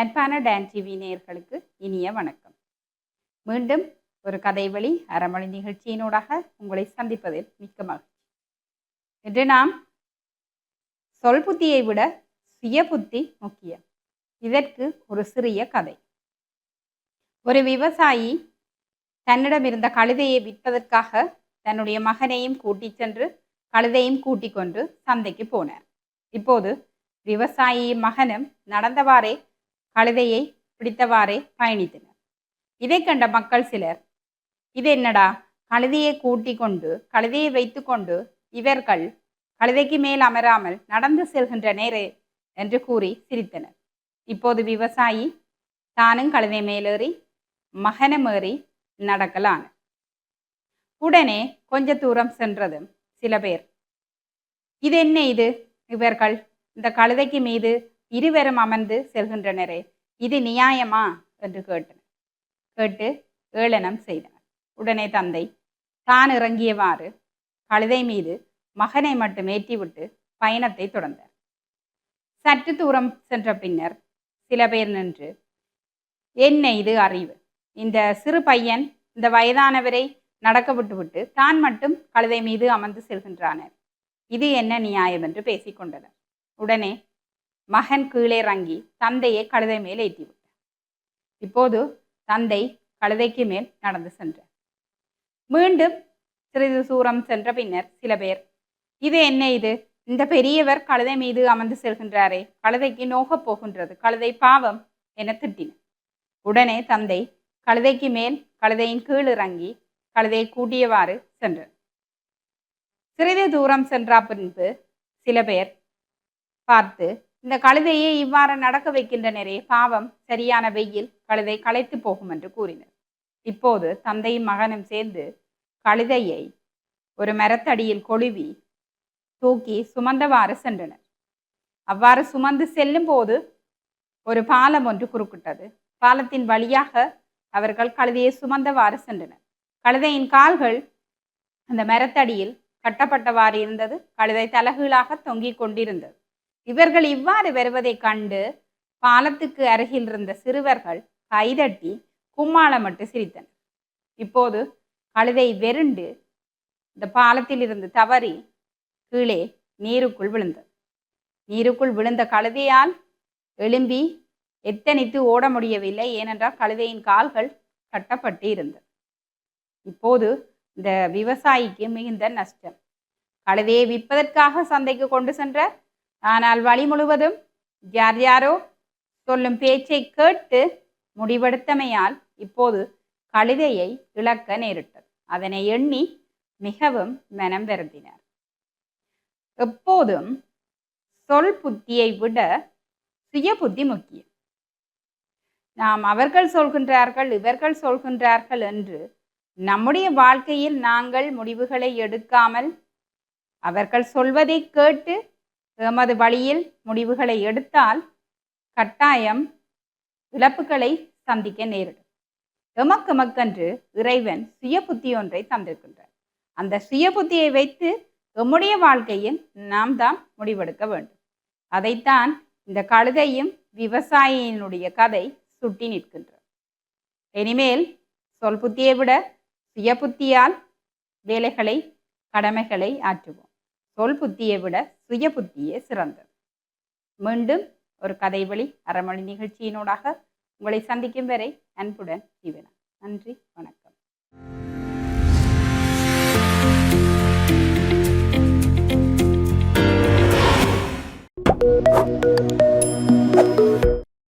அன்பான Don TV நேயர்களுக்கு இனிய வணக்கம். மீண்டும் ஒரு கதைவழி அறமொழி நிகழ்ச்சியினூடாக உங்களை சந்திப்பதில் மிக்க மகிழ்ச்சி. இன்று நாம் சொல் புத்தியை விட சுய புத்தி முக்கியம். இதற்கு ஒரு சிறிய கதை. ஒரு விவசாயி தன்னிடம் இருந்த கழுதையை விற்பதற்காக தன்னுடைய மகனையும் கூட்டிச் சென்று கழுதையும் கூட்டிக் கொண்டு சந்தைக்கு போனார். இப்போது விவசாயியும் மகனும் நடந்தவாறே கழுதையை பிடித்தவாறே பயணித்தனர். இதை கண்ட மக்கள் சிலர், இது என்னடா, கழுதையை கூட்டிக் கொண்டு கழுதையை வைத்து கொண்டு இவர்கள் கழுதைக்கு மேல் அமராமல் நடந்து செல்கின்ற நேரே என்று கூறி சிரித்தனர். இப்போது விவசாயி தானும் கழுதை மேலேறி மகனும் ஏறி நடக்கலான. உடனே கொஞ்ச தூரம் சென்றதும் சில பேர், இது என்ன இது, இவர்கள் இந்த கழுதைக்கு மீது இருவரும் அமர்ந்து செல்கின்றனரே, இது நியாயமா என்று கேட்டு ஏளனம் செய்தனர். உடனே தந்தை தான் இறங்கியவாறு கழுதை மீது மகனை மட்டும் ஏற்றிவிட்டு பயணத்தை தொடர்ந்தார். சற்று தூரம் சென்ற பின்னர் சில பேர் நின்று, என்ன இது அறிவு, இந்த சிறு பையன் இந்த வயதானவரை நடக்க விட்டுவிட்டு தான் மட்டும் கழுதை மீது அமர்ந்து செல்கின்றானர், இது என்ன நியாயம் என்று பேசிக்கொண்டனர். உடனே மகன் கீழே இறங்கி தந்தையை கழுதை மேல் ஏற்றிவிட்டார். இப்போது தந்தை கழுதைக்கு மேல் நடந்து சென்றார். மீண்டும் சிறிது தூரம் சென்ற பின்னர் சில பேர், இது என்ன இது, இந்த பெரியவர் கழுதை மீது அமர்ந்து செல்கின்றாரே, கழுதைக்கு நோகப் போகின்றது, கழுதை பாவம் என திட்டினர். உடனே தந்தை கழுதைக்கு மேல் கழுதையின் கீழ் இறங்கி கழுதையை கூட்டியவாறு சென்றார். சிறிது தூரம் சென்ற பின்பு சில பேர் பார்த்து, இந்த கழுதையை இவ்வாறு நடக்க வைக்கின்றனரே, பாவம், சரியான வெயில், கழுதை களைத்து போகும் என்று கூறினர். இப்போது தந்தையும் மகனும் சேர்ந்து கழுதையை ஒரு மரத்தடியில் கொழுவி தூக்கி சுமந்தவாறு சென்றனர். அவ்வாறு சுமந்து செல்லும் போது ஒரு பாலம் ஒன்று குறுக்கிட்டது. பாலத்தின் வழியாக அவர்கள் கழுதையை சுமந்தவாறு சென்றனர். கழுதையின் கால்கள் அந்த மரத்தடியில் கட்டப்பட்டவாறு இருந்தது. கழுதை தலகீழாக தொங்கிக் கொண்டிருந்தது. இவர்கள் இவ்வாறு வருவதை கண்டு பாலத்துக்கு அருகில் இருந்த சிறுவர்கள் கைதட்டி கும்மாளமிட்டு சிரித்தனர். இப்போது கழுதை வெருண்டு இந்த பாலத்தில் இருந்து தவறி கீழே நீருக்குள் விழுந்தது. நீருக்குள் விழுந்த கழுதையால் எழும்பி எத்தனித்து ஓட முடியவில்லை, ஏனென்றால் கழுதையின் கால்கள் கட்டப்பட்டு இருந்தது. இப்போது இந்த விவசாயிக்கு மிகுந்த நஷ்டம். கழுதையை விற்பதற்காக சந்தைக்கு கொண்டு சென்றார். ஆனால் வழி முழுவதும் யார் யாரோ சொல்லும் பேச்சை கேட்டு முடிவெடுத்தமையால் இப்போது கழுதையை இழக்க நேரிட்டது. அதனை எண்ணி மிகவும் மனம் வருந்தினார். எப்போதும் சொல் புத்தியை விட சுய புத்தி முக்கியம். நாம் அவர்கள் சொல்கின்றார்கள், இவர்கள் சொல்கின்றார்கள் என்று நம்முடைய வாழ்க்கையில் நாங்கள் முடிவுகளை எடுக்காமல் அவர்கள் சொல்வதை கேட்டு எமது வழியில் முடிவுகளை எடுத்தால் கட்டாயம் இழப்புகளை சந்திக்க நேரிடும். எமக்கென்று இறைவன் சுய புத்தி ஒன்றை தந்திருக்கின்றார். அந்த சுய புத்தியை வைத்து எம்முடைய வாழ்க்கையில் நாம் தான் முடிவெடுக்க வேண்டும். அதைத்தான் இந்த கழுதையும் விவசாயியினுடைய கதை சுட்டி நிற்கின்றார். இனிமேல் சொல் புத்தியை விட சுய புத்தியால் வேலைகளை கடமைகளை ஆற்றுவோம். சொல் புத்தியை விட சுய புத்தியே சிறந்தது. மீண்டும் ஒரு கதைவழி அறமொழி நிகழ்ச்சியினூடாக உங்களை சந்திக்கும் வரை அன்புடன் ஜீவனா.